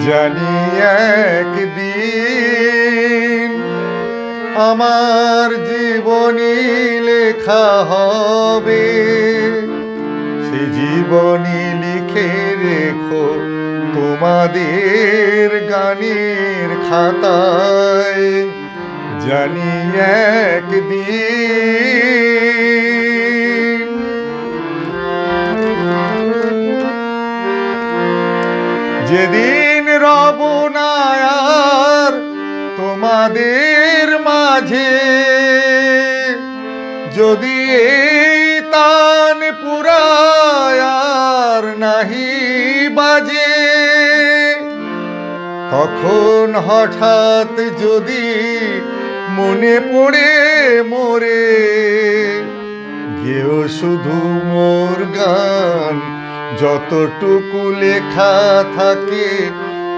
জানি একদিন আমার জীবনী লেখা হবে, সে জীবনী লিখে রেখো তোমাদের গানের খাতায়। জানি একদিন যেদিন রব না আর তোমাদের মাঝে, যদি এই তান পুরায় আর নাহি বাজে, তখন হঠাৎ যদি মনে পড়ে মোরে, গেও শুধু মোর গান যতটুকু লেখা থাকে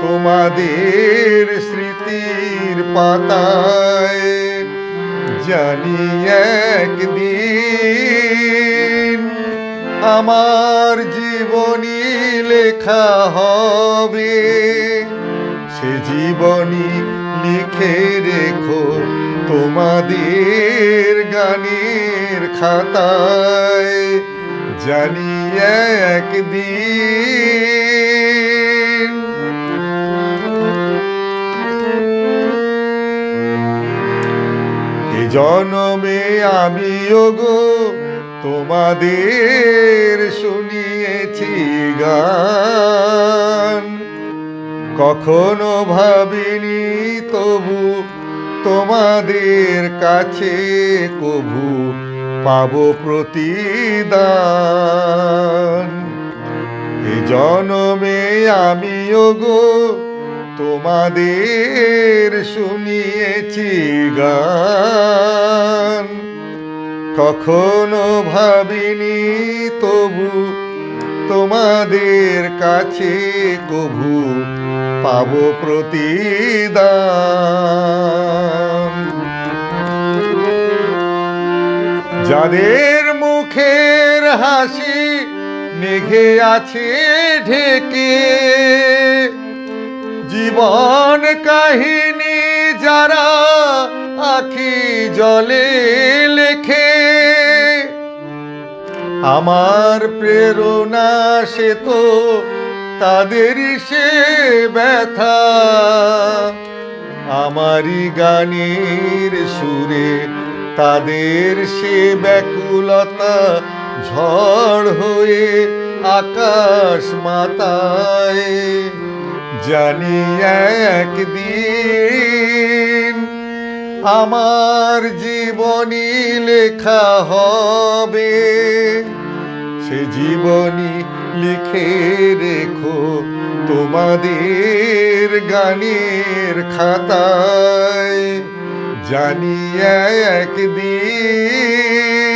তোমাদের স্মৃতির পাতায়। জানি একদিন আমার জীবনী লেখা হবে, সে জীবনী লিখে রেখো তোমাদের গানের খাতায়। জানি একদিন এ জনমে আমিও গো তোমাদের শুনিয়েছি গান, কখনো ভাবিনি তবু তোমাদের কাছে কভু পাবো প্রতিদান। এ জনমে আমিও গো তোমাদের শুনিয়েছি গান, কখনো ভাবিনি তবু তোমাদের কাছে কভু পাবো প্রতিদান। যাদের মুখের হাসি মেঘে আছে ঢেকে, জীবন কাহিনী যারা আখি জলে লেখে, আমার প্রেরণা সে তো তাদেরই সে ব্যথা, আমারই গানের সুরে তাদের সে ব্যাকুলতা, ঝড় হয়ে আকাশ মাতায়। জানি একদিন আমার জীবনী লেখা হবে, সে জীবনী লিখে রেখো তোমাদের গানের খাতায়। জানি একদিন